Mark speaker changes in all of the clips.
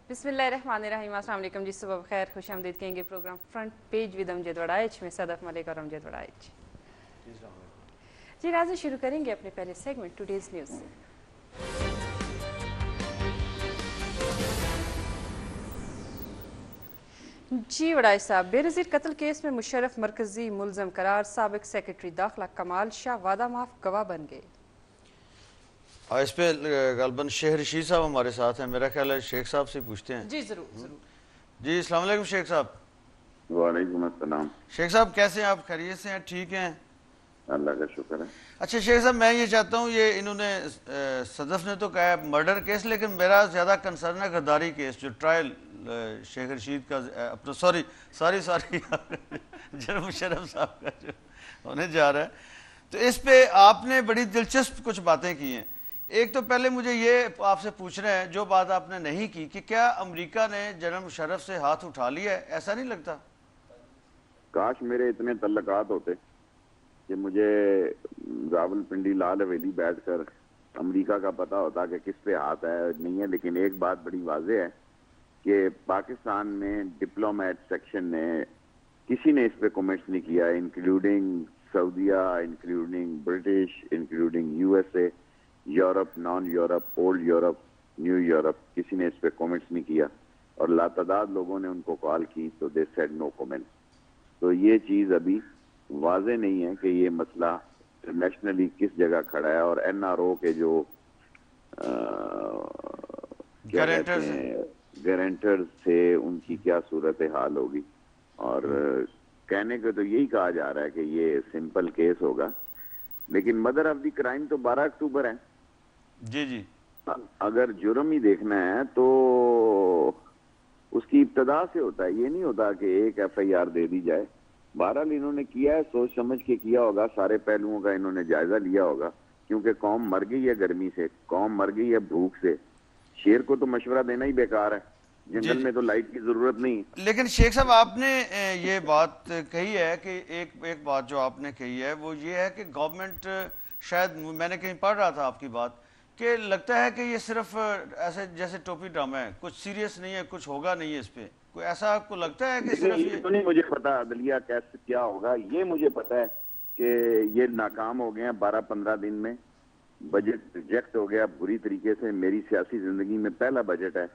Speaker 1: بسم اللہ الرحمن الرحیم. السلام علیکم جی. صبح بخیر, خوش آمدید کہیں گے پروگرام فرنٹ پیج ود امجد وڑائچ میں صدف ملک اور امجد وڑائچ. جی ناظرین, شروع کریں گے اپنے پہلے سیگمنٹ ٹوڈیز نیوز سے. جی وڑائچ صاحب, بے نظیر قتل کیس میں مشرف مرکزی ملزم قرار, سابق سیکرٹری داخلہ کمال شاہ وعدہ معاف گواہ بن گئے.
Speaker 2: اس پہ غالباً شیخ رشید صاحب ہمارے ساتھ ہیں, میرا خیال ہے شیخ صاحب سے پوچھتے ہیں.
Speaker 1: جی ضرور.
Speaker 2: جی السلام علیکم شیخ صاحب.
Speaker 3: وعلیکم السلام.
Speaker 2: شیخ صاحب کیسے ہیں آپ؟ خیریت سے ہیں؟ ٹھیک ہیں؟
Speaker 3: اللہ کا شکر ہے.
Speaker 2: اچھا شیخ صاحب, میں یہ چاہتا ہوں, یہ انہوں نے صدف نے تو کہا ہے مرڈر کیس, لیکن میرا زیادہ کنسرن ہے غداری کیس, جو ٹرائل شیخ رشید کا اپنا سوری جناب مشرف صاحب کا جو ہونے جا رہا ہے. تو اس پہ آپ نے بڑی دلچسپ کچھ باتیں کی ہیں. ایک تو پہلے مجھے یہ آپ سے پوچھنا ہے, جو بات آپ نے نہیں کی, کہ کیا امریکہ نے جنرل مشرف سے ہاتھ اٹھا لیا ہے؟ ایسا نہیں لگتا؟
Speaker 3: کاش میرے اتنے تعلقات ہوتے کہ مجھے راول پنڈی لال حویلی بیٹھ کر امریکہ کا پتہ ہوتا کہ کس پہ ہاتھ ہے نہیں ہے. لیکن ایک بات بڑی واضح ہے کہ پاکستان میں ڈپلومیٹ سیکشن نے کسی نے اس پہ کومنٹس نہیں کیا, انکلوڈنگ سعودیہ, including British, including U S A, Europe, non Europe, old Europe, new Europe, کسی نے اس پہ کومنٹس نہیں کیا. اور لاتعداد لوگوں نے ان کو کال کی تو دے سیڈ نو کومنٹ. تو یہ چیز ابھی واضح نہیں ہے کہ یہ مسئلہ انٹرنیشنلی کس جگہ کھڑا ہے, اور این آر او کے جو کیا کہتے ہیں گارنٹرز تھے ان کی کیا صورتحال ہوگی. اور کہنے کو تو یہی کہا جا رہا ہے کہ یہ سمپل کیس ہوگا, لیکن مدر آف دی کرائم تو 12 اکتوبر ہے.
Speaker 2: جی
Speaker 3: اگر جرم ہی دیکھنا ہے تو اس کی ابتدا سے ہوتا ہے, یہ نہیں ہوتا کہ ایک ایف آئی آر دے دی جائے. بہرحال انہوں نے کیا ہے, سوچ سمجھ کے کیا ہوگا, سارے پہلوؤں کا انہوں نے جائزہ لیا ہوگا, کیونکہ قوم مر گئی ہے گرمی سے, قوم مر گئی ہے بھوک سے. شیر کو تو مشورہ دینا ہی بیکار ہے, جنگل میں تو لائٹ کی ضرورت نہیں.
Speaker 2: لیکن شیخ صاحب آپ نے یہ بات کہی ہے کہ ایک بات جو آپ نے کہی ہے وہ یہ ہے کہ گورنمنٹ, شاید میں نے کہیں پڑھ رہا تھا آپ کی بات, کہ لگتا ہے کہ یہ صرف ایسے جیسے ٹوپی ڈرامہ ہے, کچھ سیریس نہیں ہے, کچھ ہوگا نہیں اس پہ, کوئی ایسا آپ کو لگتا ہے کہ صرف
Speaker 3: یہ تو نہیں مجھے پتا عدلیہ کیسے کیا ہوگا. یہ مجھے پتا ہے کہ یہ ناکام ہو گئے ہیں 12-15 دن میں. بجٹ ریجیکٹ ہو گیا بری طریقے سے. میری سیاسی زندگی میں پہلا بجٹ ہے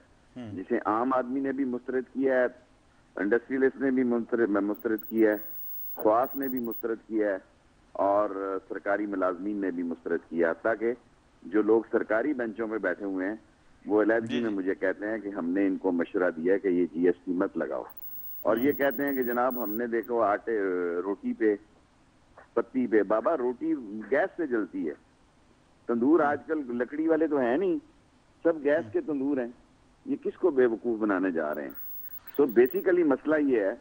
Speaker 3: جسے عام آدمی نے بھی مسترد کیا ہے, انڈسٹریلسٹ نے بھی مسترد کیا ہے, خواص نے بھی مسترد کیا ہے, اور سرکاری ملازمین نے بھی مسترد کیا. تاکہ جو لوگ سرکاری بینچوں پہ بیٹھے ہوئے ہیں وہ علیحدگی میں مجھے کہتے ہیں کہ ہم نے ان کو مشورہ دیا ہے کہ یہ جی ایس ٹی مت لگاؤ, اور یہ کہتے ہیں کہ جناب ہم نے دیکھو آٹے روٹی پہ پتی پہ, بابا روٹی گیس سے جلتی ہے, تندور آج کل لکڑی والے تو ہیں نہیں, سب گیس کے تندور ہیں. یہ کس کو بے وقوف بنانے جا رہے ہیں؟ سو بیسیکلی مسئلہ یہ ہے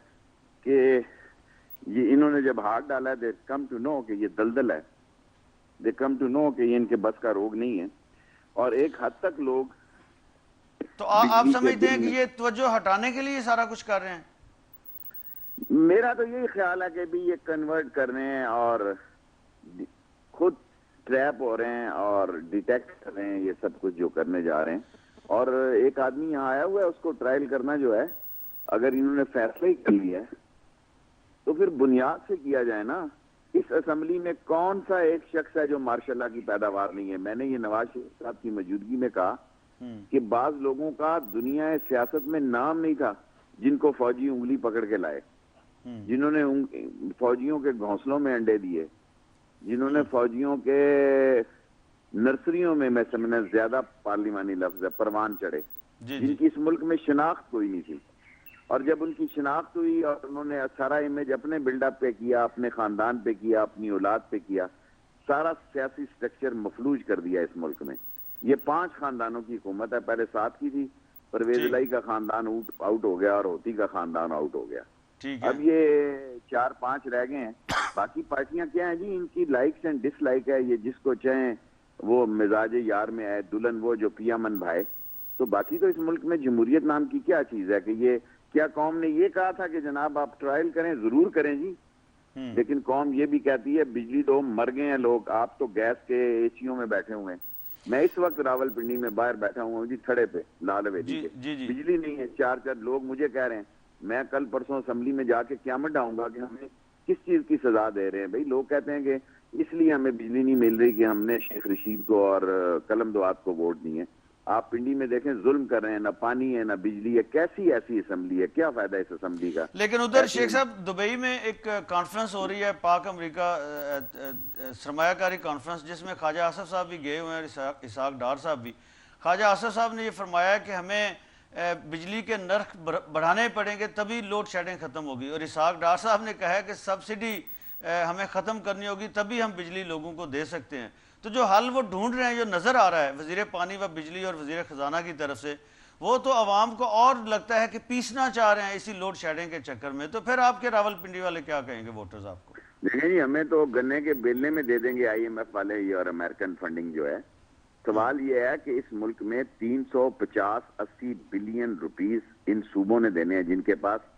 Speaker 3: کہ یہ انہوں نے جب ہاتھ ڈالا ہے, دے کم ٹو نو کہ یہ دلدل ہے, دے کم ٹو نو کہ یہ ان کے بس کا روگ نہیں ہے. اور ایک حد تک لوگ
Speaker 2: تو آپ سمجھتے ہیں کہ یہ توجہ ہٹانے کے لیے سارا کچھ کر رہے ہیں؟
Speaker 3: میرا تو یہی خیال ہے کہ بھی یہ کنورٹ کر رہے ہیں اور خود ٹریپ ہو رہے ہیں اور ڈیٹیکٹ کر رہے ہیں یہ سب کچھ جو کرنے جا رہے ہیں. اور ایک آدمی یہاں آیا ہوا ہے, اس کو ٹرائل کرنا جو ہے, اگر انہوں نے فیصلہ ہی کر لیا ہے تو پھر بنیاد سے کیا جائے نا. اس اسمبلی میں کون سا ایک شخص ہے جو ماشاء اللہ کی پیداوار نہیں ہے؟ میں نے یہ نواز شریف صاحب کی موجودگی میں کہا کہ بعض لوگوں کا دنیا سیاست میں نام نہیں تھا جن کو فوجی انگلی پکڑ کے لائے, جنہوں نے فوجیوں کے گھونسلوں میں انڈے دیے, جنہوں نے فوجیوں کے نرسریوں میں سمجھنا زیادہ پارلیمانی لفظ ہے, پروان چڑھے, جن کی اس ملک میں شناخت کوئی نہیں تھی. اور جب ان کی شناخت ہوئی اور انہوں نے سارا امیج اپنے بلڈ اپ پہ کیا, اپنے خاندان پہ کیا, اپنی اولاد پہ کیا, سارا سیاسی سٹرکچر مفلوج کر دیا اس ملک میں. یہ 5 خاندانوں کی حکومت ہے, پہلے 7 کی تھی. پرویز الہی کا خاندان آؤٹ ہو گیا اور ہوتی کا خاندان آؤٹ ہو گیا. اب یہ 4-5 رہ گئے ہیں. باقی پارٹیاں کیا ہیں جی, ان کی لائکس اینڈ ڈس لائک ہے, یہ جس کو چاہیں وہ مزاج یار میں ہے, دلہن وہ جو پیا من بھائے. تو باقی تو اس ملک میں جمہوریت نام کی کیا چیز ہے کہ یہ کیا قوم نے یہ کہا تھا کہ جناب آپ ٹرائل کریں؟ ضرور کریں جی, لیکن قوم یہ بھی کہتی ہے بجلی دو, مر گئے ہیں لوگ, آپ تو گیس کے اے سیوں میں بیٹھے ہوئے ہیں. میں اس وقت راول پنڈی میں باہر بیٹھا ہوں جی تھڑے پہ لال حویلی کے، بجلی نہیں ہے، چار لوگ مجھے کہہ رہے ہیں میں کل پرسوں اسمبلی میں جا کے قیامت ڈاؤں گا کہ ہمیں کس چیز کی سزا دے رہے ہیں. بھائی لوگ کہتے ہیں کہ اس لیے ہمیں بجلی نہیں مل رہی کہ ہم نے شیخ رشید کو اور قلم دعات کو ووٹ دیے. آپ پنڈی میں دیکھیں ظلم کر رہے ہیں، نہ پانی ہے نہ بجلی ہے. کیسی ایسی اسمبلی ہے؟ کیا فائدہ اس اسمبلی کا؟
Speaker 2: لیکن ادھر شیخ صاحب دبئی میں ایک کانفرنس ہو رہی ہے، پاک امریکہ سرمایہ کاری کانفرنس، جس میں خواجہ آصف صاحب بھی گئے ہوئے ہیں، اسحاق ڈار صاحب بھی. خواجہ آصف صاحب نے یہ فرمایا کہ ہمیں بجلی کے نرخ بڑھانے پڑیں گے تبھی لوڈ شیڈنگ ختم ہوگی، اور اسحاق ڈار صاحب نے کہا ہے کہ سبسڈی ہمیں ختم کرنی ہوگی تبھی ہم بجلی لوگوں کو دے سکتے ہیں. تو جو حل وہ ڈھونڈ رہے ہیں، جو نظر آ رہا ہے وزیر پانی و بجلی اور وزیر خزانہ کی طرف سے، وہ تو عوام کو اور لگتا ہے کہ پیسنا چاہ رہے ہیں اسی لوڈ شیڈنگ کے چکر میں. تو پھر آپ کے راول پنڈی والے کیا کہیں گے ووٹرز آپ کو؟
Speaker 3: دیکھیں جی، ہمیں تو گنے کے بیلنے میں دے دیں گے آئی ایم ایف والے اور امریکن فنڈنگ جو ہے. سوال یہ ہے کہ اس ملک میں 350-80 بلین روپیز ان صوبوں نے دینے ہیں جن کے پاس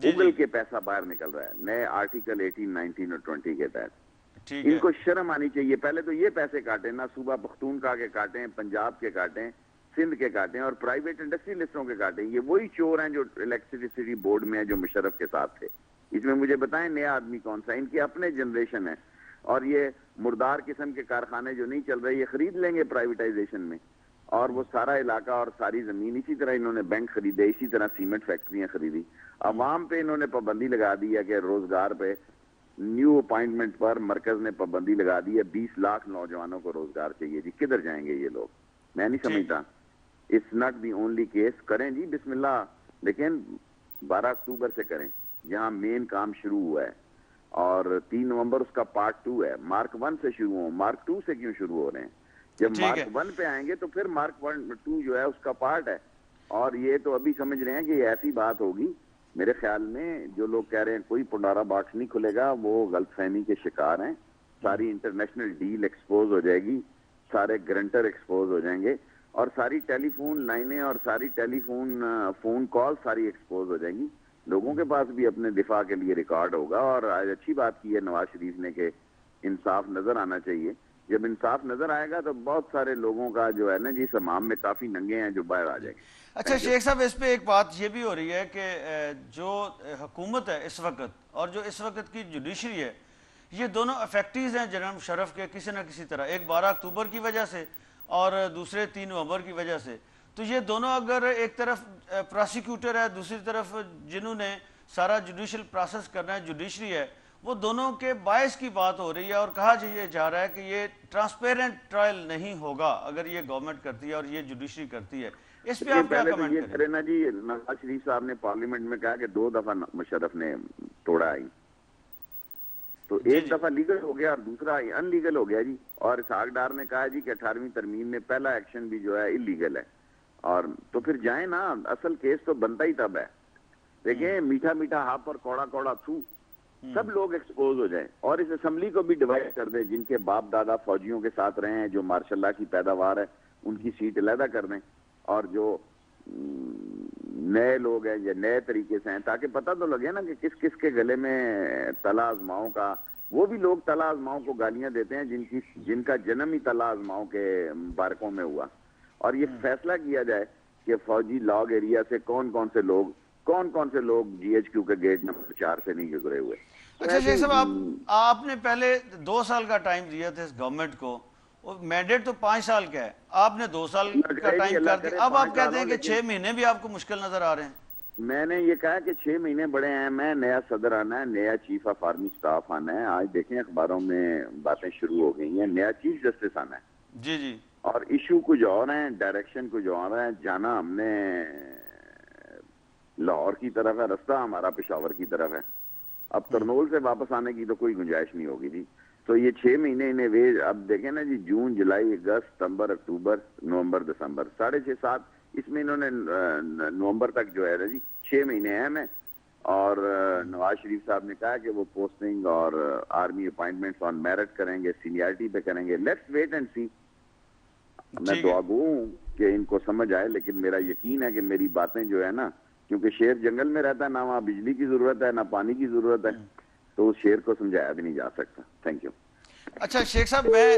Speaker 3: گوگل کے پیسہ باہر نکل رہا ہے نئے آرٹیکل 18, 19 اور 20 کے تحت. ان کو شرم آنی چاہیے. پہلے تو یہ پیسے کاٹیں، نہ صوبہ پختونخوا کے کاٹیں، پنجاب کے کاٹیں، سندھ کے کاٹیں اور پرائیویٹ انڈسٹریلسٹوں کے کاٹیں. یہ وہی چور ہیں جو الیکٹریسٹی بورڈ میں ہیں، جو مشرف کے ساتھ تھے. اس میں مجھے بتائیں نیا آدمی کون سا؟ ان کی اپنے جنریشن ہے. اور یہ مردار قسم کے کارخانے جو نہیں چل رہے یہ خرید لیں گے پرائیویٹائزیشن میں، اور وہ سارا علاقہ اور ساری زمین. اسی طرح انہوں نے بینک خریدے، اسی طرح سیمنٹ فیکٹریاں خریدی. عوام پہ انہوں نے پابندی لگا دی ہے کہ روزگار پہ نیو اپائنٹمنٹ پر مرکز نے پابندی لگا دی ہے. 20 لاکھ نوجوانوں کو روزگار چاہیے. جی کدھر جائیں گے یہ لوگ؟ میں نہیں سمجھتا. It's not the only case. کریں جی بسم اللہ، لیکن 12 اکتوبر سے کریں جہاں مین کام شروع ہوا ہے، اور 3 نومبر اس کا پارٹ 2 ہے. مارک 1 سے شروع ہوں، مارک 2 سے کیوں شروع ہو رہے ہیں؟ جب مارک 1 پہ آئیں گے تو پھر مارک 2 جو ہے اس کا پارٹ ہے. اور یہ تو ابھی سمجھ رہے ہیں کہ یہ ایسی بات ہوگی. میرے خیال میں جو لوگ کہہ رہے ہیں کوئی پنڈارا باکس نہیں کھلے گا، وہ غلط فہمی کے شکار ہیں. ساری انٹرنیشنل ڈیل ایکسپوز ہو جائے گی، سارے گرنٹر ایکسپوز ہو جائیں گے، اور ساری ٹیلی فون لائنیں اور ساری ٹیلی فون کال ساری ایکسپوز ہو جائیں گی. لوگوں کے پاس بھی اپنے دفاع کے لیے ریکارڈ ہوگا. اور آج اچھی بات کی ہے نواز شریف نے کہ انصاف نظر آنا چاہیے. جب انصاف نظر آئے گا تو بہت سارے لوگوں کا جو ہے نا جی امام میں کافی ننگے ہیں جو باہر آ جائیں گے.
Speaker 2: اچھا شیخ صاحب، اس پہ ایک بات یہ بھی ہو رہی ہے کہ جو حکومت ہے اس وقت اور جو اس وقت کی جوڈیشری ہے، یہ دونوں افیکٹیز ہیں جنرل مشرف کے کسی نہ کسی طرح. ایک 12 اکتوبر کی وجہ سے اور دوسرے 3 نومبر کی وجہ سے. تو یہ دونوں اگر ایک طرف پراسیکیوٹر ہے، دوسری طرف جنہوں نے سارا جوڈیشل پروسیس کرنا ہے جوڈیشری ہے، وہ دونوں کے باعث کی بات ہو رہی ہے. اور کہا جا رہا ہے کہ یہ ٹرانسپیرنٹ ٹرائل نہیں ہوگا اگر یہ گورنمنٹ کرتی ہے اور یہ جوڈیشری کرتی ہے. اس پہ آپ کیا کمنٹ کریں؟
Speaker 3: نا جی نواز شریف صاحب نے پارلیمنٹ میں کہا کہ 2 دفعہ مشرف نے توڑا آئی، تو ایک دفعہ لیگل ہو گیا اور دوسرا ان لیگل ہو گیا جی. اور اسحاق ڈار نے کہا جی کہ 18ویں ترمیم میں پہلا ایکشن بھی جو ہے انلیگل ہے. اور تو پھر جائیں نا، اصل کیس تو بنتا ہی تب ہے. دیکھیں میٹھا میٹھا ہاں پر کوڑا کوڑا تھو، سب لوگ ایکسپوز ہو جائیں. اور اس اسمبلی کو بھی ڈیوائڈ کر دیں. جن کے باپ دادا فوجیوں کے ساتھ رہے ہیں، جو ماشاء اللہ کی پیداوار ہے، ان کی سیٹ علیحدہ کر دیں. اور جو نئے لوگ ہیں یا نئے طریقے سے ہیں، تاکہ پتہ تو لگے نا کہ کس کس کے گلے میں تلا آزماؤں کا. وہ بھی لوگ تلا آزماؤں کو گالیاں دیتے ہیں جن کا جنم ہی تلا آزماؤں کے مبارکوں میں ہوا. اور یہ فیصلہ کیا جائے کہ فوجی لاگ ایریا سے کون کون سے لوگ جی ایچ کیو کے گیٹ نمبر 4 سے نہیں گزرے ہوئے.
Speaker 2: اچھا شیخ صاحب، آپ نے پہلے 2 سال کا ٹائم دیا تھا اس گورنمنٹ کو، مینڈیٹ تو 5 سال کا ہے، آپ نے 2 سال کا ٹائم کر دیا. اب آپ کہتے ہیں کہ 6 مہینے بھی آپ کو مشکل نظر آ رہے ہیں.
Speaker 3: میں نے یہ کہا کہ 6 مہینے بڑے ہیں. میں نیا صدر آنا ہے، نیا چیف آف آرمی سٹاف آنا ہے. آج دیکھیں اخباروں میں باتیں شروع ہو گئی ہیں. نیا چیف جسٹس آنا ہے.
Speaker 2: جی جی. اور
Speaker 3: ایشو کچھ اور ہیں، ڈائریکشن کچھ اور ہے. جانا ہم نے لاہور کی طرف ہے، رستہ ہمارا پشاور کی طرف ہے. اب کرنول سے واپس آنے کی تو کوئی گنجائش نہیں ہوگی جی. تو یہ 6 مہینے انہیں ویج. اب دیکھیں نا جی، جون جولائی اگست ستمبر اکتوبر نومبر دسمبر 6.5 7، اس میں انہوں نے نومبر تک جو ہے نا جی 6 مہینے ہیں. میں اور نواز شریف صاحب نے کہا کہ وہ پوسٹنگ اور آرمی اپائنٹمنٹس آن میرٹ کریں گے، سینیئرٹی پہ کریں گے. لیٹس ویٹ اینڈ سی. میں دعا گو ہوں کہ ان کو سمجھ آئے، لیکن میرا یقین ہے کہ میری باتیں جو ہے نا، کیونکہ شیر جنگل میں رہتا ہے، نہ وہاں بجلی کی ضرورت ہے نہ پانی کی ضرورت ہے، تو اس شیر کو سمجھایا بھی نہیں جا سکتا. Thank you.
Speaker 2: اچھا شیخ صاحب، میں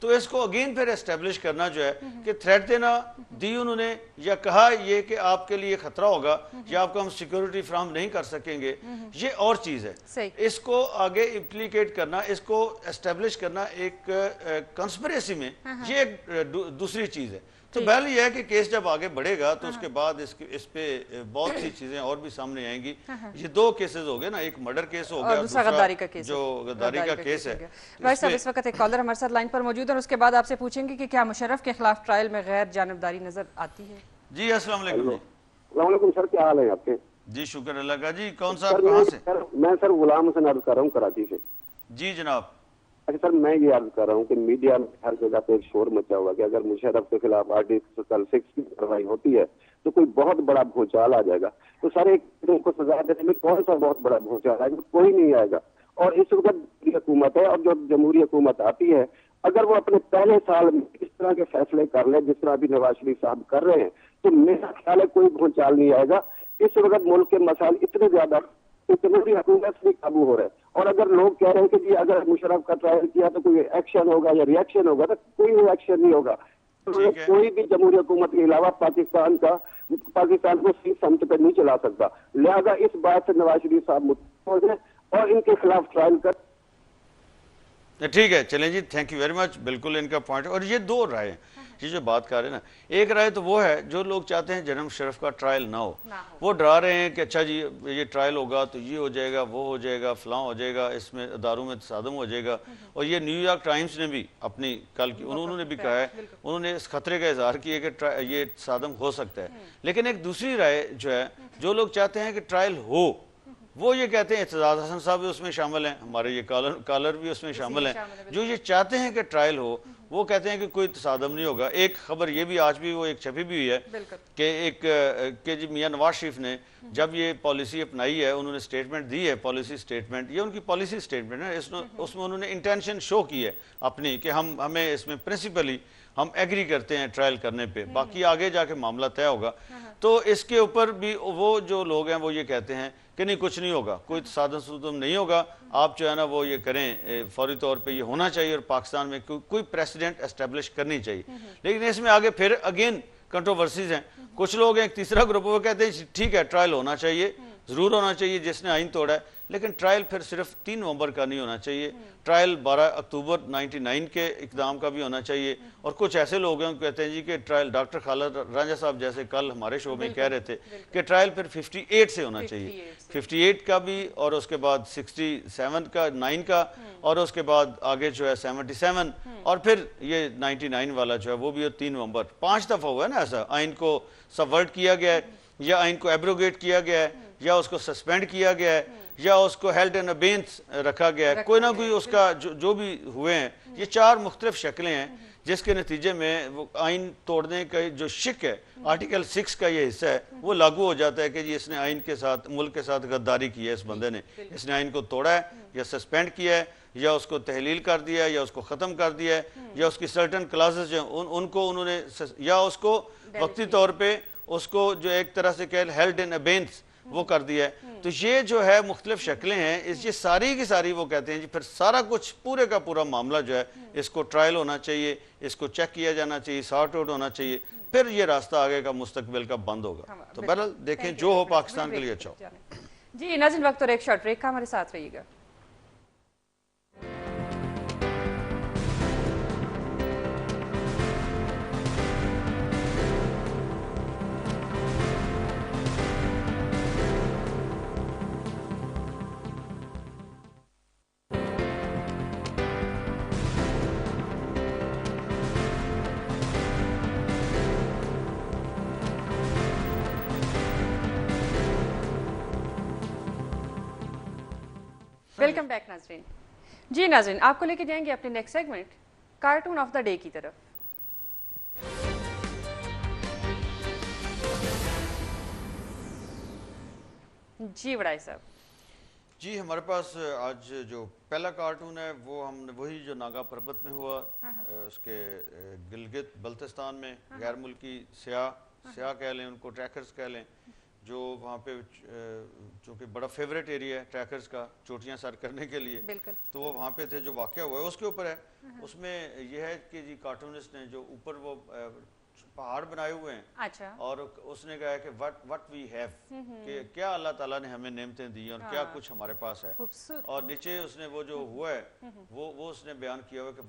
Speaker 2: تو اس کو اگین پھر اسٹیبلش کرنا جو ہے کہ تھریٹ دینا دی انہوں نے، یا کہا یہ کہ آپ کے لیے خطرہ ہوگا یا آپ کو ہم سیکیورٹی فراہم نہیں کر سکیں گے، یہ اور چیز ہے. اس کو آگے امپلیکیٹ کرنا، اس کو اسٹیبلش کرنا ایک کنسپریسی میں، یہ ایک دوسری چیز ہے. تو بہرحال یہ ہے کہ کیس جب آگے بڑھے گا تو اس کے بعد اس پہ بہت سی چیزیں اور بھی سامنے آئیں گی. یہ دو کیسز ہو گئے نا، ایک مرڈر کیس ہو گیا،
Speaker 1: دوسرا غداری کا کیس،
Speaker 2: جو غداری کا کیس ہے.
Speaker 1: بھائی صاحب اس وقت ایک کالر ہمارے ساتھ لائن پر موجود ہے، اور اس کے بعد آپ سے پوچھیں گے کہ کیا مشرف کے خلاف ٹرائل میں غیر جانبداری نظر آتی ہے؟
Speaker 2: جی السلام علیکم.
Speaker 4: السلام علیکم سر، کیا حال ہے آپ کے؟
Speaker 2: جی شکر اللہ کا. جی کون صاحب کہاں سے؟
Speaker 4: میں سر غلام حسین عرض کر رہا ہوں کراچی سے.
Speaker 2: جی جناب.
Speaker 4: اچھا سر، میں یہ عرض کر رہا ہوں کہ میڈیا میں ہر جگہ پہ ایک شور مچا ہوا کہ اگر مشرف کے خلاف آرٹیکل 6 کی کارروائی ہوتی ہے تو کوئی بہت بڑا بھونچال آ جائے گا. تو سر ایک کو سزا دینے میں کون سا بہت بڑا بھونچال آئے گا؟ کوئی نہیں آئے گا. اور اس وقت حکومت ہے، اور جو جمہوری حکومت آتی ہے، اگر وہ اپنے پہلے سال میں اس طرح کے فیصلے کر لیں جس طرح ابھی نواز شریف صاحب کر رہے ہیں، تو میرا خیال ہے کوئی بھونچال نہیں آئے گا. اس وقت ملک کے مسائل اتنے زیادہ جمہوری حکومت سے قابو ہو رہے ہیں. اور اگر لوگ کہہ رہے ہیں کہ جی اگر مشرف کا ٹرائل کیا تو کوئی ایکشن ہوگا یا ری ایکشن ہوگا، تو کوئی ایکشن نہیں ہوگا. کوئی بھی جمہوری حکومت کے علاوہ پاکستان کو صحیح سمت پہ نہیں چلا سکتا. لہذا اس بات سے نواز شریف صاحب متفق ہو جائیں اور ان کے خلاف ٹرائل کر.
Speaker 2: ٹھیک ہے، چلیں جی، تھینک یو ویری مچ. بالکل ان کا پوائنٹ. اور یہ دو رائے ہیں، یہ جو بات کر رہے ہیں نا، ایک رائے تو وہ ہے جو لوگ چاہتے ہیں جنم شرف کا ٹرائل نہ ہو، وہ ڈرا رہے ہیں کہ اچھا جی یہ ٹرائل ہوگا تو یہ ہو جائے گا، وہ ہو جائے گا، فلاں ہو جائے گا، اس میں اداروں میں تصادم ہو جائے گا. اور یہ نیو یارک ٹائمز نے بھی اپنی کل کی انہوں نے بھی کہا ہے، انہوں نے اس خطرے کا اظہار کیا کہ یہ تصادم ہو سکتا ہے. لیکن ایک دوسری رائے جو ہے، جو لوگ چاہتے ہیں کہ ٹرائل ہو، وہ یہ کہتے ہیں، اعتزاز حسن صاحب بھی اس میں شامل ہیں، ہمارے یہ کالر بھی اس میں شامل ہیں، جو یہ چاہتے ہیں کہ ٹرائل ہو، وہ کہتے ہیں کہ کوئی تصادم نہیں ہوگا. ایک خبر یہ بھی آج بھی وہ ایک چھپی بھی ہوئی ہے کہ جی میاں نواز شریف نے جب یہ پالیسی اپنائی ہے، انہوں نے سٹیٹمنٹ دی ہے، پالیسی سٹیٹمنٹ، یہ ان کی پالیسی سٹیٹمنٹ ہے، اس میں انہوں نے انٹینشن شو کی ہے اپنی کہ ہمیں اس میں پرنسپلی ہم ایگری کرتے ہیں ٹرائل کرنے پہ، باقی آگے جا کے معاملہ طے ہوگا. تو اس کے اوپر بھی وہ جو لوگ ہیں وہ یہ کہتے ہیں کہ نہیں کچھ نہیں ہوگا، کوئی تصادم نہیں ہوگا، آپ جو ہے نا وہ یہ کریں، فوری طور پہ یہ ہونا چاہیے اور پاکستان میں کوئی پریسیڈنٹ اسٹیبلش کرنی چاہیے. لیکن اس میں آگے پھر اگین کنٹروورسیز ہیں. کچھ لوگ ہیں، ایک تیسرا گروپ وہ کہتے ہیں ٹھیک ہے ٹرائل ہونا چاہیے، ضرور ہونا چاہیے جس نے آئین توڑا ہے، لیکن ٹرائل پھر صرف 3 نومبر کا نہیں ہونا چاہیے، ٹرائل 12 اکتوبر 99 کے اقدام کا بھی ہونا چاہیے. اور کچھ ایسے لوگ ہیں کہتے ہیں جی کہ ٹرائل ڈاکٹر خالد رانجھا صاحب جیسے کل ہمارے شو میں کہہ رہے تھے کہ ٹرائل پھر 58 سے ہونا چاہیے، 58 کا بھی، اور اس کے بعد 67 کا، 9 کا، اور اس کے بعد آگے جو ہے 77، اور پھر یہ 99 والا جو ہے وہ بھی 3 نومبر. 5 دفعہ ہوا ہے نا ایسا، آئین کو سبورٹ کیا گیا ہے، یا آئین کو ایبروگیٹ کیا گیا ہے، یا اس کو سسپینڈ کیا گیا ہے، یا اس کو ہیلڈ ان ابینس رکھا گیا ہے، کوئی نہ کوئی اس کا جو بھی ہوئے ہیں. یہ 4 مختلف شکلیں ہیں جس کے نتیجے میں وہ آئین توڑنے کا جو شک ہے، آرٹیکل 6 کا یہ حصہ ہے، وہ لاگو ہو جاتا ہے کہ جی اس نے آئین کے ساتھ، ملک کے ساتھ غداری کی ہے، اس بندے نے، اس نے آئین کو توڑا ہے یا سسپینڈ کیا ہے یا اس کو تحلیل کر دیا ہے یا اس کو ختم کر دیا ہے یا اس کی سرٹن کلاسز جو ہیں ان کو انہوں نے یا اس کو وقتی طور پہ اس کو جو ایک طرح سے کہ ہیلڈ ان ابینس وہ کر دیا ہے. تو یہ جو ہے مختلف شکلیں ہیں، یہ ساری کی ساری وہ کہتے ہیں جی پھر سارا کچھ پورے کا پورا معاملہ جو ہے اس کو ٹرائل ہونا چاہیے، اس کو چیک کیا جانا چاہیے، سارٹ آؤٹ ہونا چاہیے، پھر یہ راستہ آگے کا مستقبل کا بند ہوگا. تو بہرحال دیکھیں جو ہو پاکستان کے لیے اچھا ہو.
Speaker 1: جی ناظرین وقت اور ایک شارٹ بریک کا، ہمارے ساتھ رہیے گا. ویلکم بیک ناظرین. جی ناظرین آپ کو لے کے جائیں گے اپنے next segment cartoon of the day کی طرف. جی وڑائی صاحب.
Speaker 2: جی ہمارے پاس آج جو پہلا کارٹون ہے وہ ہم نے وہی جو ناگا پربت میں ہوا، اس کے گلگت بلتستان میں غیر ملکی سیاح کہہ لیں، ان کو ٹریکرز کہہ لیں، جو وہاں پہ چونکہ بڑا فیوریٹ ایریا ہے ٹریکرز کا چوٹیاں سر کرنے کے لیے،
Speaker 1: بالکل
Speaker 2: تو وہ وہاں پہ تھے، جو واقعہ ہوا ہے اس کے اوپر ہے. اس میں یہ ہے کہ جی کارٹونسٹ نے جو اوپر وہ پہاڑ بنائے ہوئے ہیں،
Speaker 1: اچھا
Speaker 2: اور اس نے کہا ہے کہ وٹ وی ہیو، کہ کیا اللہ تعالیٰ نے ہمیں نعمتیں دی ہیں اور کیا کچھ ہمارے پاس ہے.
Speaker 1: خوبصورت.
Speaker 2: اور نیچے اس نے وہ جو ہوا ہے وہ اس نے بیان کیا ہوا کہ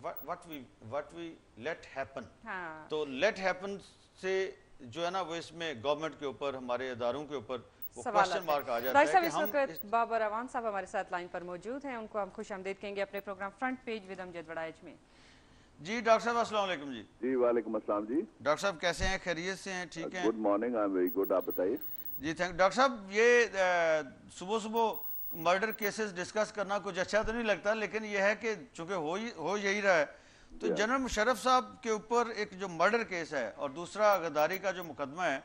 Speaker 2: وٹ وی لیٹ ہیپن.
Speaker 1: ہاں
Speaker 2: تو لیٹ ہیپن سے جو ہے نا وہ اس میں گورنمنٹ کے اوپر، ہمارے اداروں کے اوپر وہ کوسچن مارک آ جاتا ہے
Speaker 1: ڈاکٹر صاحب
Speaker 2: کہ
Speaker 1: اس
Speaker 2: ہم
Speaker 1: وقت بابر اوان صاحب ہمارے ساتھ لائن پر موجود ہیں، ان کو ہم خوش آمدید کہیں گے اپنے پروگرام فرنٹ پیج ود امجد وڑائچ میں.
Speaker 2: جی ڈاکٹر صاحب السلام علیکم. جی
Speaker 3: جی وعلیکم السلام. جی
Speaker 2: ڈاکٹر صاحب کیسے ہیں؟ خیریت سے ہیں؟ ٹھیک ہیں؟
Speaker 3: Good morning. I am very good. آپ بتائیے.
Speaker 2: جی تھینک. ڈاکٹر صاحب یہ صبح صبح مرڈر کیسز ڈسکس کرنا کچھ اچھا تو نہیں لگتا، لیکن یہ ہے کہ چونکہ ہو یہی رہا ہے، تو جنرل مشرف صاحب کے اوپر ایک جو مرڈر کیس ہے اور دوسرا غداری کا جو مقدمہ ہے،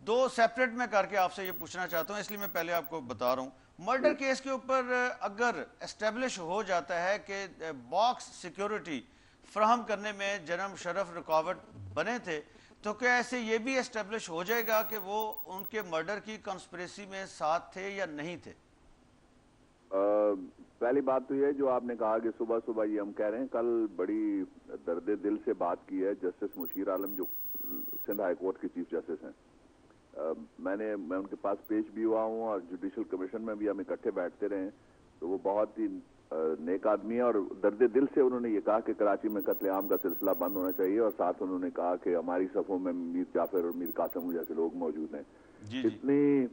Speaker 2: دو سیپریٹ میں کر کے آپ سے یہ پوچھنا چاہتا ہوں، اس لیے میں پہلے آپ کو بتا رہا ہوں. مرڈر کیس کے اوپر اگر اسٹیبلش ہو جاتا ہے کہ باکس سیکیورٹی فراہم کرنے میں جنرل مشرف رکاوٹ بنے تھے، تو کیا ایسے یہ بھی اسٹیبلش ہو جائے گا کہ وہ ان کے مرڈر کی کنسپریسی میں ساتھ تھے یا نہیں تھے؟
Speaker 3: پہلی بات تو یہ جو آپ نے کہا کہ صبح صبح یہ ہم کہہ رہے ہیں، کل بڑی درد دل سے بات کی ہے جسٹس مشیر عالم جو سندھ ہائی کورٹ کے چیف جسٹس ہیں. میں ان کے پاس پیش بھی ہوا ہوں اور جوڈیشل کمیشن میں بھی ہم اکٹھے بیٹھتے رہے ہیں. تو وہ بہت ہی نیک آدمی ہے اور درد دل سے انہوں نے یہ کہا کہ کراچی میں قتل عام کا سلسلہ بند ہونا چاہیے، اور ساتھ انہوں نے کہا کہ ہماری صفوں میں میر جعفر اور میر قاسم جیسے لوگ موجود ہیں. اتنی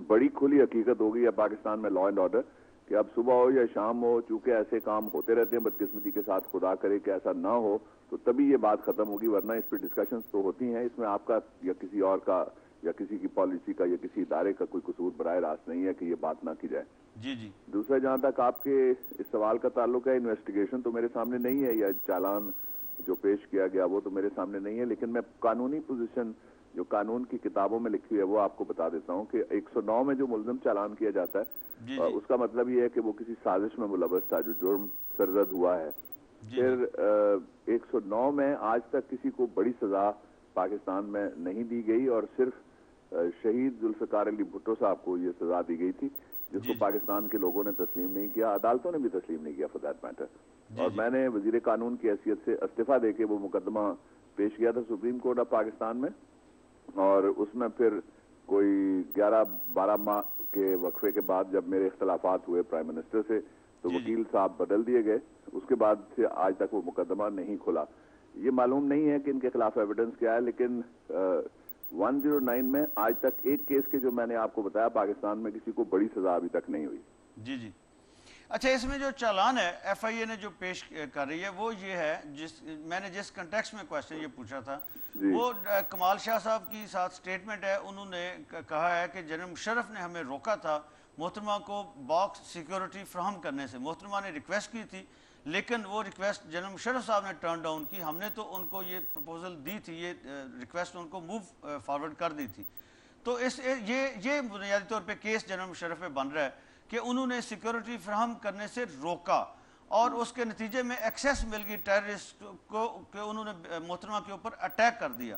Speaker 3: بڑی کھلی حقیقت ہو گئی ہے پاکستان میں لا اینڈ آرڈر کہ اب صبح ہو یا شام ہو، چونکہ ایسے کام ہوتے رہتے ہیں بدقسمتی کے ساتھ، خدا کرے کہ ایسا نہ ہو تو تبھی یہ بات ختم ہوگی، ورنہ اس پہ ڈسکشنز تو ہوتی ہیں. اس میں آپ کا یا کسی اور کا یا کسی کی پالیسی کا یا کسی ادارے کا کوئی قصور براہ راست نہیں ہے کہ یہ بات نہ کی جائے.
Speaker 2: جی جی.
Speaker 3: دوسرا، جہاں تک آپ کے اس سوال کا تعلق ہے، انویسٹیگیشن تو میرے سامنے نہیں ہے یا چالان جو پیش کیا گیا وہ تو میرے سامنے نہیں ہے، لیکن میں قانونی پوزیشن جو قانون کی کتابوں میں لکھی ہوئی ہے وہ آپ کو بتا دیتا ہوں کہ 109 میں جو ملزم چالان کیا جاتا ہے اس کا مطلب یہ ہے کہ وہ کسی سازش میں ملوث تھا جو جرم سرزد ہوا ہے. پھر 109 میں آج تک کسی کو بڑی سزا پاکستان میں نہیں دی گئی، اور صرف شہید ذوالفقار علی بھٹو صاحب کو یہ سزا دی گئی تھی جس کو پاکستان کے لوگوں نے تسلیم نہیں کیا، عدالتوں نے بھی تسلیم نہیں کیا فار دیٹ میٹر. اور میں نے وزیر قانون کی حیثیت سے استعفیٰ دے کے وہ مقدمہ پیش کیا تھا سپریم کورٹ آف پاکستان میں، اور اس میں پھر کوئی 11-12 ماہ کے وقفے کے بعد جب میرے اختلافات ہوئے پرائم منسٹر سے تو وکیل صاحب بدل دیے گئے. اس کے بعد سے آج تک وہ مقدمہ نہیں کھلا. یہ معلوم نہیں ہے کہ ان کے خلاف ایویڈنس کیا ہے، لیکن 109 میں آج تک ایک کیس کے جو میں نے آپ کو بتایا پاکستان میں کسی کو بڑی سزا ابھی تک نہیں ہوئی.
Speaker 2: جی جی. اچھا، اس میں جو چالان ہے ایف آئی اے نے جو پیش کر رہی ہے وہ یہ ہے، میں نے جس کنٹیکسٹ میں کوشچن یہ پوچھا تھا وہ کمال شاہ صاحب کی ساتھ سٹیٹمنٹ ہے. انہوں نے کہا ہے کہ جنرل مشرف نے ہمیں روکا تھا محترمہ کو باکس سیکیورٹی فراہم کرنے سے. محترمہ نے ریکویسٹ کی تھی لیکن وہ ریکویسٹ جنرل مشرف صاحب نے ٹرن ڈاؤن کی. ہم نے تو ان کو یہ پروپوزل دی تھی، یہ ریکویسٹ ان کو موو فارورڈ کر دی تھی. تو یہ بنیادی طور پہ کیس جنرل مشرف پہ بن رہا ہے کہ انہوں نے سیکیورٹی فراہم کرنے سے روکا اور اس کے نتیجے میں ایکسیس مل گئی ٹیررسٹ کو کہ انہوں نے محترمہ کے اوپر اٹیک کر دیا.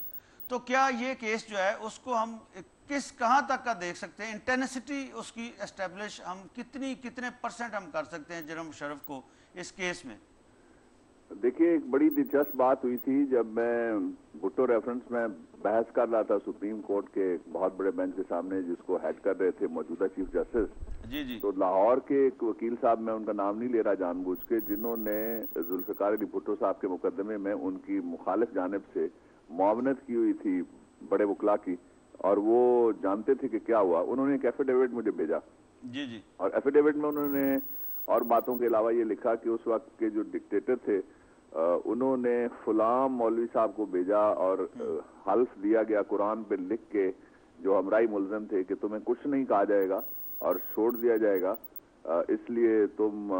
Speaker 2: تو کیا یہ کیس جو ہے اس کو ہم کہاں تک کا دیکھ سکتے ہیں؟ انٹینسٹی اس کی اسٹیبلش ہم کتنے پرسنٹ ہم کر سکتے ہیں جنرل مشرف کو اس کیس میں؟
Speaker 3: دیکھیے، ایک بڑی دلچسپ بات ہوئی تھی جب میں بھٹو ریفرنس میں بحث کر رہا تھا سپریم کورٹ کے بہت بڑے بینچ کے سامنے جس کو ہیڈ کر رہے تھے موجودہ چیف جسٹس.
Speaker 2: جی جی.
Speaker 3: تو لاہور کے ایک وکیل صاحب، میں ان کا نام نہیں لے رہا جان بوجھ کے، جنہوں نے ذوالفقار علی بھٹو صاحب کے مقدمے میں ان کی مخالف جانب سے معاونت کی ہوئی تھی بڑے وکلا کی، اور وہ جانتے تھے کہ کیا ہوا. انہوں نے ایک ایفیڈیوٹ مجھے بھیجا.
Speaker 2: جی جی.
Speaker 3: اور ایفیڈیوٹ میں انہوں نے اور باتوں کے علاوہ یہ لکھا کہ اس وقت کے جو ڈکٹیٹر تھے انہوں نے فلاں مولوی صاحب کو بھیجا اور حلف دیا گیا قرآن پہ لکھ کے جو ہمراہی ملزم تھے کہ تمہیں کچھ نہیں کہا جائے گا اور چھوڑ دیا جائے گا، اس لیے تم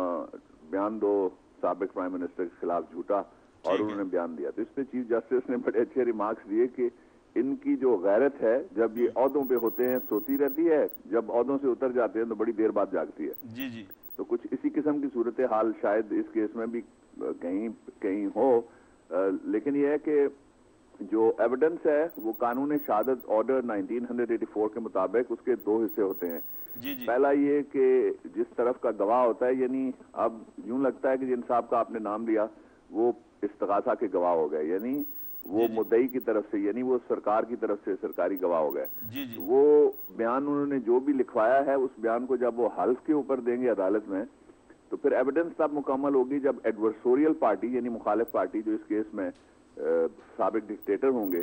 Speaker 3: بیان دو سابق پرائم منسٹر کے خلاف جھوٹا. اور انہوں نے بیان دیا. تو اس پہ چیف جسٹس نے بڑے اچھے ریمارکس دیے کہ ان کی جو غیرت ہے جب یہ عہدوں پہ ہوتے ہیں سوتی رہتی ہے، جب عہدوں سے اتر جاتے ہیں تو بڑی دیر بعد جاگتی ہے.
Speaker 2: جی جی.
Speaker 3: تو کچھ اسی قسم کی صورتحال شاید اس کیس میں بھی کہیں ہو. لیکن یہ ہے کہ جو ایویڈنس ہے وہ قانون شہادت آرڈر 1984 کے مطابق اس کے 2 حصے ہوتے ہیں.
Speaker 2: جی جی
Speaker 3: پہلا یہ کہ جس طرف کا گواہ ہوتا ہے, یعنی اب یوں لگتا ہے کہ جن صاحب کا آپ نے نام لیا وہ استغاثہ کے گواہ ہو گئے, یعنی وہ مدعی کی طرف سے, یعنی وہ سرکار کی طرف سے سرکاری گواہ ہو گئے.
Speaker 2: جی جی
Speaker 3: وہ بیان انہوں نے جو بھی لکھوایا ہے اس بیان کو جب وہ حلف کے اوپر دیں گے عدالت میں, تو پھر ایویڈنس تب مکمل ہوگی جب ایڈورسوریل پارٹی یعنی مخالف پارٹی جو اس کیس میں سابق ڈکٹیٹر ہوں گے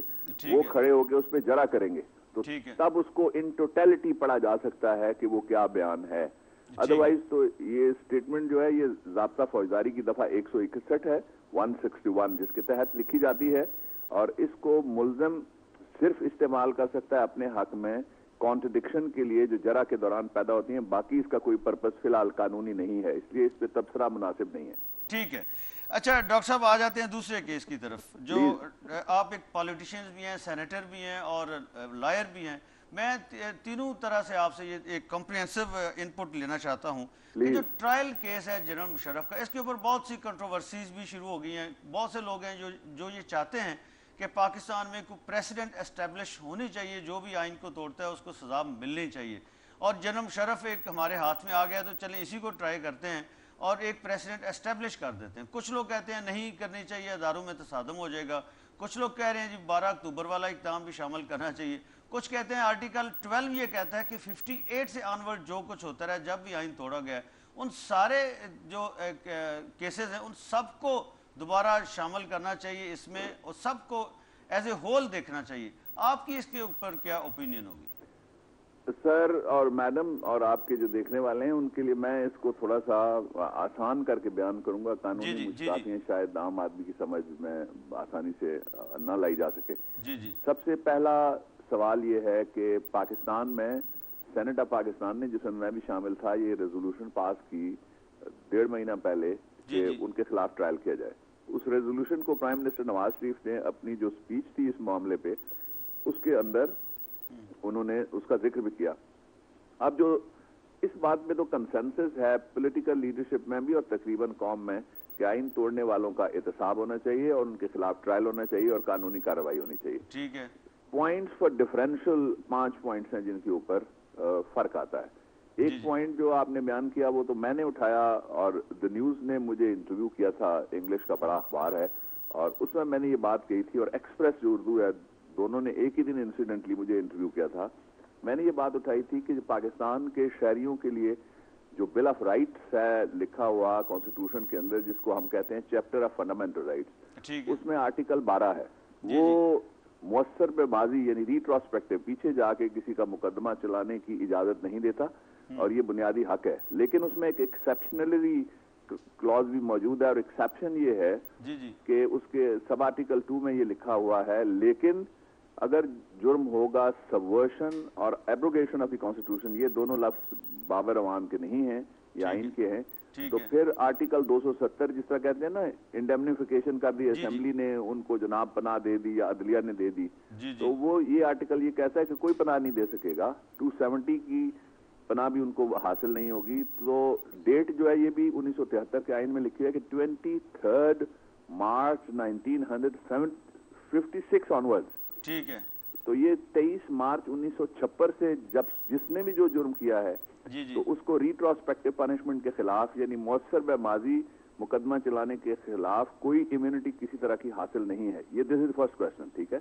Speaker 3: وہ کھڑے ہو کے اس پہ جرا کریں گے, تو تب اس کو ان ٹوٹیلٹی پڑھا جا سکتا ہے کہ وہ کیا بیان ہے. ادروائز تو یہ سٹیٹمنٹ جو ہے یہ ضابطہ فوجداری کی دفعہ 161 ہے 161 جس کے تحت لکھی جاتی ہے, اور اس کو ملزم صرف استعمال کر سکتا ہے اپنے حق میں کانٹرڈکشن کے لیے جو جرا کے دوران پیدا ہوتی ہیں. باقی اس کا کوئی پرپس فی الحال قانونی نہیں ہے, اس لیے اس پہ تبصرہ مناسب نہیں ہے.
Speaker 2: ٹھیک ہے. اچھا ڈاکٹر صاحب آ جاتے ہیں دوسرے کیس کی طرف, جو آپ ایک پالیٹیشینز بھی ہیں, سینیٹر بھی ہیں اور لائر بھی ہیں. میں تینوں طرح سے آپ سے یہ ایک کمپریہنسو انپٹ لینا چاہتا ہوں کہ جو ٹرائل کیس ہے جنرل مشرف کا, اس کے اوپر بہت سی کنٹروورسیز بھی شروع ہو گئی ہیں. بہت سے لوگ ہیں جو یہ چاہتے ہیں کہ پاکستان میں کوئی پریسیڈنٹ اسٹیبلش ہونی چاہیے, جو بھی آئین کو توڑتا ہے اس کو سزا ملنی چاہیے, اور جنرل مشرف ایک ہمارے ہاتھ میں آ گیا تو چلیں اسی کو ٹرائی کرتے ہیں اور ایک پریسیڈنٹ اسٹیبلش کر دیتے ہیں. کچھ لوگ کہتے ہیں نہیں کرنی چاہیے, اداروں میں تصادم ہو جائے گا. کچھ لوگ کہہ رہے ہیں جی 12 اکتوبر والا اقدام بھی شامل کرنا چاہیے. کچھ کہتے ہیں آرٹیکل 12 یہ کہتا ہے کہ 58 سے آنورڈ جو کچھ ہوتا رہا جب بھی آئین توڑا گیا, ان سارے جو کیسز ہیں ان سب کو دوبارہ شامل کرنا چاہیے اس میں, اور سب کو ایز اے ہول دیکھنا چاہیے. آپ کی اس کے اوپر کیا اوپینین ہوگی؟
Speaker 3: سر اور میڈم اور آپ کے جو دیکھنے والے ہیں ان کے لیے میں اس کو تھوڑا سا آسان کر کے بیان کروں گا. قانونی مشکلات ہیں شاید عام آدمی کی سمجھ میں آسانی سے نہ لائی جا سکے. سب سے پہلا سوال یہ ہے کہ پاکستان میں سینٹ آف پاکستان نے, جس میں میں بھی شامل تھا, یہ ریزولوشن پاس کی 1.5 مہینہ پہلے کہ ان کے خلاف ٹرائل کیا جائے. اس ریزولوشن کو پرائم منسٹر نواز شریف نے اپنی جو سپیچ تھی اس معاملے پہ اس کے اندر انہوں نے اس کا ذکر بھی کیا. اب جو اس بات میں تو کنسنسس ہے پولیٹیکل لیڈرشپ میں بھی اور تقریباً قوم میں کہ آئین توڑنے والوں کا احتساب ہونا چاہیے اور ان کے خلاف ٹرائل ہونا چاہیے اور قانونی کارروائی ہونی چاہیے.
Speaker 2: ٹھیک ہے.
Speaker 3: پوائنٹس فار ڈفرینشل 5 پوائنٹس ہیں جن کے اوپر فرق آتا ہے. ایک پوائنٹ جو آپ نے بیان کیا وہ تو میں نے اٹھایا, اور دا نیوز نے مجھے انٹرویو کیا تھا, انگلش کا بڑا اخبار ہے, اور اس میں نے یہ بات کہی تھی, اور ایکسپریس جو اردو ہے دونوں نے ایک ہی دن انسیڈنٹلی مجھے انٹرویو کیا تھا. میں نے یہ بات اٹھائی تھی کہ پاکستان کے شہریوں کے لیے جو بل آف رائٹس ہے لکھا ہوا کانسٹیٹیوشن کے اندر, جس کو ہم کہتے ہیں چیپٹر آف فنڈامنٹل رائٹس, اس میں آرٹیکل 12 ہے, وہ مؤثر پہ بازی یعنی ریٹروسپیکٹو پیچھے جا کے کسی کا مقدمہ چلانے کی اجازت نہیں دیتا, اور یہ بنیادی حق ہے. لیکن اس میں ایک ایکسیپشنلی کلوز بھی موجود ہے, اور ایکسیپشن یہ ہے کہ اس کے سب آرٹیکل 2 میں یہ لکھا ہوا ہے, لیکن اگر جرم ہوگا سبورشن اور ایبروگیشن آف دی کانسٹیٹیوشن, یہ دونوں لفظ بابر عوام کے نہیں ہیں, یہ آئین کے ہیں, تو پھر آرٹیکل 270 جس طرح کہتے ہیں نا انڈیمنیفیکیشن کا بھی اسمبلی نے ان کو جناب پناہ دے دی یا عدلیہ نے دے دی, تو وہ یہ آرٹیکل یہ کہتا ہے کہ کوئی پناہ نہیں دے سکے گا, 270 کی پناہ بھی ان کو حاصل نہیں ہوگی. تو ڈیٹ جو ہے یہ بھی 1973 کے آئین میں لکھی ہے کہ 23 مارچ 1956 آنورڈ.
Speaker 2: ٹھیک ہے.
Speaker 3: تو یہ 23 مارچ 1956 سے جب جس نے بھی جو جرم کیا ہے تو اس کو ریٹروسپیکٹو پنشمنٹ کے خلاف یعنی مؤثر بے ماضی مقدمہ چلانے کے خلاف کوئی امیونٹی کسی طرح کی حاصل نہیں ہے. یہ دس از فرسٹ کوسچن. ٹھیک ہے.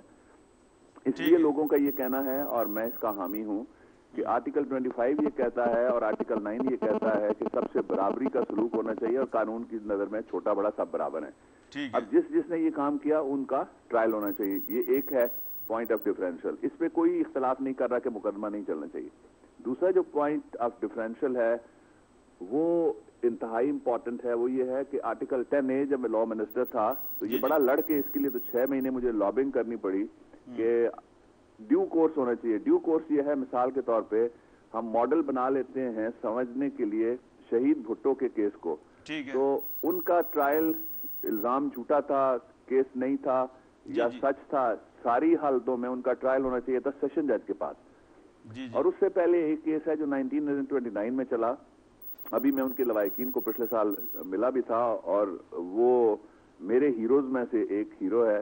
Speaker 3: اس لیے لوگوں کا یہ کہنا ہے اور میں اس کا حامی ہوں کہ آرٹیکل 25 یہ کہتا ہے اور آرٹیکل 9 یہ کہتا ہے کہ سب سے برابری کا سلوک ہونا چاہیے اور قانون کی نظر میں چھوٹا بڑا سب برابر ہیں. اب جس نے یہ کام کیا ان کا ٹرائل ہونا چاہیے. یہ ایک ہے پوائنٹ آف ڈفرینشل. اس پہ کوئی اختلاف نہیں کر رہا کہ مقدمہ نہیں چلنا چاہیے. دوسرا جو پوائنٹ آف ڈفرینشل ہے وہ انتہائی امپورٹنٹ ہے, وہ یہ ہے کہ آرٹیکل 10A جب میں لا منسٹر تھا تو یہ بڑا لڑ کے اس کے لیے تو 6 مہینے مجھے لابنگ کرنی پڑی کہ ڈیو کورس ہونا چاہیے. ڈیو کورس یہ ہے, مثال کے طور پہ ہم ماڈل بنا لیتے ہیں سمجھنے کے لیے شہید بھٹو کے کیس کو, تو ان کا ٹرائل الزام جھوٹا تھا, کیس نہیں تھا یا سچ تھا, ساری حالتوں میں ان کا ٹرائل ہونا چاہیے تھا سیشن جج کے پاس. اور اس سے پہلے ایک کیس ہے جو 1929 میں چلا, ابھی میں ان کے لوائقین کو پچھلے سال ملا بھی تھا, اور وہ میرے ہیروز میں سے ایک ہیرو ہے,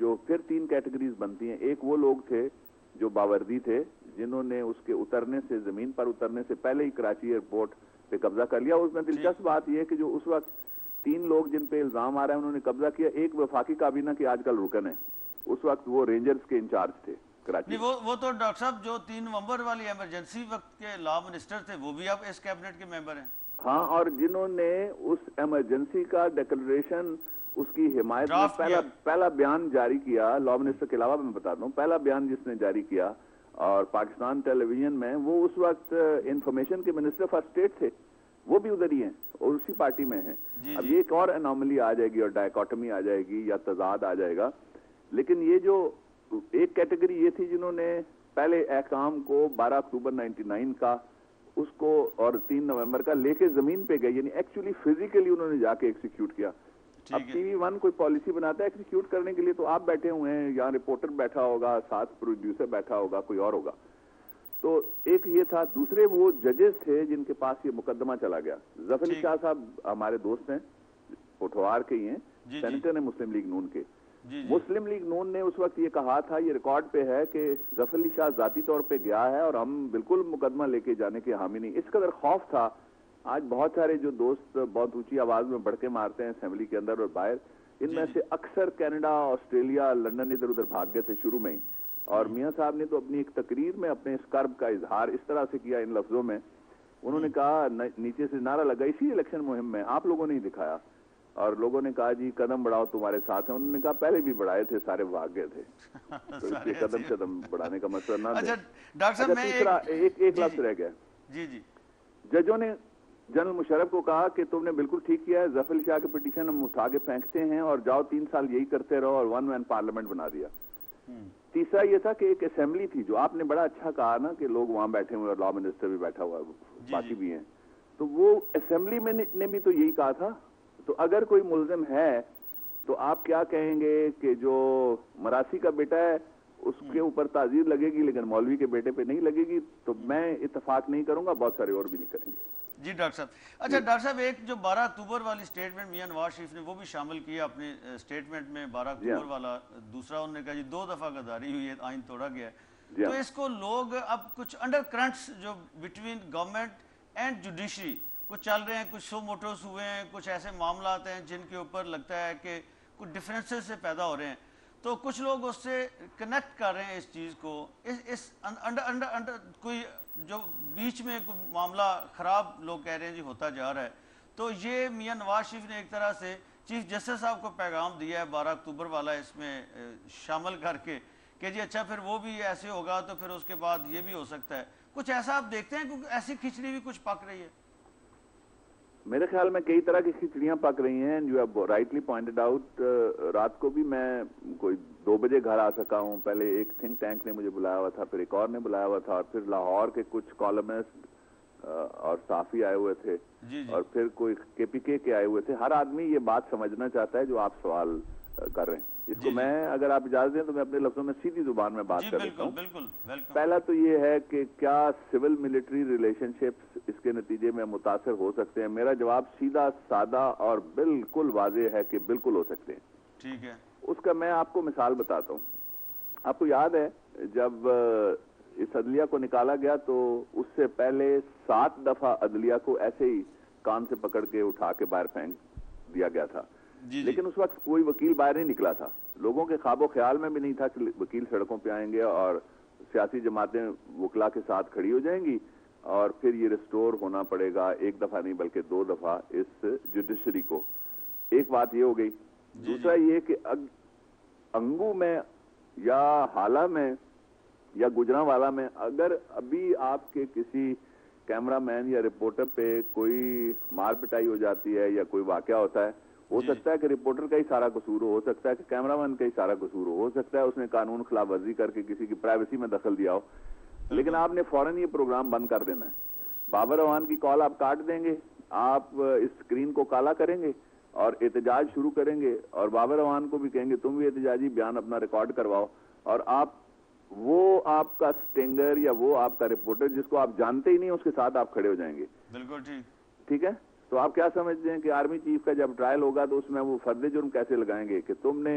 Speaker 3: جو پھر 3 کیٹیگریز بنتی ہیں. ایک وہ لوگ تھے جو باوردی تھے جنہوں نے اس کے اترنے سے, زمین پر اترنے سے پہلے ہی کراچی ایئرپورٹ پہ قبضہ کر لیا. اس میں دلچسپ بات یہ ہے کہ جو اس وقت 3 لوگ جن پہ الزام آ رہا ہے انہوں نے قبضہ کیا, ایک وفاقی کابینہ کے آج کل رکن ہے, اس وقت وہ رینجرز کے انچارج تھے کراچی.
Speaker 2: وہ تو ڈاکٹر صاحب جو 3 نومبر والی ایمرجنسی وقت کے لا منسٹر تھے وہ بھی اب اس کیبنٹ کے ممبر ہیں.
Speaker 3: ہاں, اور جنہوں نے اس ایمرجنسی کا ڈیکلریشن, اس کی حمایت میں پہلا بیان جاری کیا, لا منسٹر کے علاوہ میں بتاتا ہوں, پہلا بیان جس نے جاری کیا اور پاکستان ٹیلی ویژن میں, وہ اس وقت انفارمیشن کے منسٹر فار اسٹیٹ تھے, وہ بھی ادھر ہی ہیں اور اسی پارٹی میں ہیں. اب یہ ایک اور انوملی آ جائے گی اور ڈائیکاٹمی آ جائے گی یا تضاد آ جائے گا. لیکن یہ جو ایک کیٹیگری یہ تھی جنہوں نے پہلے احکام کو 12 اکتوبر 99 کا اس کو اور 3 نومبر کا لے کے زمین پہ گئے, یعنی ایکچولی فزیکلی انہوں نے جا کے ایکسیکیوٹ کیا. اب ٹی وی 1 کوئی پالیسی بناتا ہے ایکسیکیوٹ کرنے کے لیے تو آپ بیٹھے ہوئے ہیں, یہاں رپورٹر بیٹھا ہوگا, ساتھ پروڈیوسر بیٹھا ہوگا, کوئی اور ہوگا. تو ایک یہ تھا. دوسرے وہ ججز تھے جن کے پاس یہ مقدمہ چلا گیا. ظفر علی شاہ صاحب ہمارے دوست ہیں, پٹھوار کے ہی ہیں, سینیٹر ہیں مسلم لیگ نون کے. مسلم لیگ نون نے اس وقت یہ کہا تھا, یہ ریکارڈ پہ ہے, کہ ظفر علی شاہ ذاتی طور پہ گیا ہے اور ہم بالکل مقدمہ لے کے جانے کے حامی نہیں. اس قدر خوف تھا. آج بہت سارے جو دوست بہت اونچی آواز میں بڑھ کے مارتے ہیں اسمبلی کے اندر اور باہر, ان میں سے اکثر کینیڈا, آسٹریلیا, لندن ادھر ادھر بھاگ گئے تھے شروع میں ہی. اور میاں صاحب نے تو اپنی ایک تقریر میں اپنے اس کرب کا اظہار اس طرح سے کیا ان لفظوں میں, انہوں نے کہا, نیچے سے نعرہ لگا اسی الیکشن مہم میں, آپ لوگوں نے ہی دکھایا, اور لوگوں نے کہا جی قدم بڑھاؤ تمہارے ساتھ ہیں. انہوں نے کہا پہلے بھی بڑھائے تھے, سارے بھاگ گئے تھے, تو اس لیے قدم بڑھانے کا مسئلہ نہ دے.
Speaker 2: ڈاکٹر صاحب
Speaker 3: تیسرا ایک لفظ رہ گیا. ججوں نے جنرل مشرف کو کہا کہ تم نے بالکل ٹھیک کیا ہے, ظفر علی شاہ کے پٹیشن ہم اٹھا کے پھینکتے ہیں اور جاؤ 3 سال یہی کرتے رہو, اور 1 مین پارلیمنٹ بنا دیا. تیسرا یہ تھا کہ ایک اسمبلی تھی, جو آپ نے بڑا اچھا کہا نا کہ لوگ وہاں بیٹھے ہوئے اور لا منسٹر بھی بیٹھا ہوا ہے, باقی بھی ہیں, تو وہ اسمبلی میں نے بھی تو یہی کہا تھا. تو اگر کوئی ملزم ہے تو آپ کیا کہیں گے کہ جو مراسی کا بیٹا ہے اس کے اوپر تعزیر لگے گی لیکن مولوی کے بیٹے پہ نہیں لگے گی, تو میں اتفاق نہیں کروں گا, بہت سارے اور بھی نہیں کریں گے.
Speaker 2: جی ڈاکٹر صاحب. اچھا ڈاکٹر صاحب, ایک جو 12 اکتوبر والی سٹیٹمنٹ میاں نواز شریف نے وہ بھی شامل کیا اپنے سٹیٹمنٹ میں, 12 اکتوبر والا. دوسرا انہوں نے کہا جی 2 دفعہ غداری ہوئی ہے, آئین توڑا گیا ہے. تو اس کو لوگ اب کچھ انڈر کرنٹس جو بٹوین گورنمنٹ اینڈ جوڈیشری کچھ چل رہے ہیں, کچھ سو موٹوز ہوئے ہیں, کچھ ایسے معاملات ہیں جن کے اوپر لگتا ہے کہ کچھ ڈفرینسز سے پیدا ہو رہے ہیں, تو کچھ لوگ اس سے کنیکٹ کر رہے ہیں اس چیز کو, اس انڈر کوئی جو بیچ میں کوئی معاملہ خراب لوگ کہہ رہے ہیں جی ہوتا جا رہا ہے. تو یہ میاں نواز شریف نے ایک طرح سے چیف جسٹس صاحب کو پیغام دیا ہے 12 اکتوبر والا اس میں شامل کر کے کہ جی اچھا پھر وہ بھی ایسے ہوگا تو پھر اس کے بعد یہ بھی ہو سکتا ہے. کچھ ایسا آپ دیکھتے ہیں کیونکہ ایسی کھچڑی بھی کچھ پک رہی ہے؟
Speaker 3: میرے خیال میں کئی طرح کی کھچڑیاں پک رہی ہیں, جو اب رائٹلی پوائنٹڈ آؤٹ. رات کو بھی میں کوئی 2 بجے گھر آ سکا ہوں. پہلے ایک تھنک ٹینک نے مجھے بلایا ہوا تھا, پھر ایک اور نے بلایا ہوا تھا, اور پھر لاہور کے کچھ کالمسٹ اور صحافی آئے ہوئے تھے, اور پھر کوئی کے پی کے آئے ہوئے تھے. ہر آدمی یہ بات سمجھنا چاہتا ہے جو آپ سوال کر رہے ہیں. اس کو میں اگر آپ اجازت دیں تو میں اپنے لفظوں میں سیدھی زبان میں بات کر لیتا ہوں. پہلا تو یہ ہے کہ کیا سول ملٹری ریلیشن شپس اس کے نتیجے میں متاثر ہو سکتے ہیں؟ میرا جواب سیدھا سادہ اور بالکل واضح ہے کہ بالکل ہو سکتے ہیں.
Speaker 2: ٹھیک ہے.
Speaker 3: اس کا میں آپ کو مثال بتاتا ہوں. آپ کو یاد ہے جب اس عدلیہ کو نکالا گیا تو اس سے پہلے 7 دفعہ عدلیہ کو ایسے ہی کان سے پکڑ کے اٹھا کے باہر پھینک دیا گیا تھا. لیکن اس وقت کوئی وکیل باہر نہیں نکلا تھا. لوگوں کے خواب و خیال میں بھی نہیں تھا کہ وکیل سڑکوں پہ آئیں گے اور سیاسی جماعتیں وکلا کے ساتھ کھڑی ہو جائیں گی اور پھر یہ ریسٹور ہونا پڑے گا 1 دفعہ نہیں بلکہ 2 دفعہ اس جوڈیشری کو. ایک بات یہ ہو گئی. دوسرا یہ کہ انگو میں یا حالہ میں یا گجرانوالا میں اگر ابھی آپ کے کسی کیمرہ مین یا رپورٹر پہ کوئی مار پٹائی ہو جاتی ہے یا کوئی واقعہ ہوتا ہے, ہو سکتا ہے کہ رپورٹر کا ہی سارا قصور ہو سکتا ہے کہ کیمرہ مین کا ہی سارا قصور ہو سکتا ہے اس نے قانون خلاف ورزی کر کے کسی کی پرائیویسی میں دخل دیا ہو, لیکن آپ نے فوراً یہ پروگرام بند کر دینا ہے. بابر اعوان کی کال آپ کاٹ دیں گے, آپ اس اسکرین کو کالا کریں گے اور احتجاج شروع کریں گے, اور بابر اعوان کو بھی کہیں گے تم بھی احتجاجی بیان اپنا ریکارڈ کرواؤ, اور آپ کا سٹنگر یا وہ آپ کا رپورٹر جس کو آپ جانتے ہی نہیں اس کے ساتھ آپ کھڑے ہو جائیں گے.
Speaker 2: بالکل
Speaker 3: ٹھیک ہے. تو آپ کیا سمجھتے ہیں کہ آرمی چیف کا جب ٹرائل ہوگا تو اس میں وہ فرد جرم کیسے لگائیں گے کہ تم نے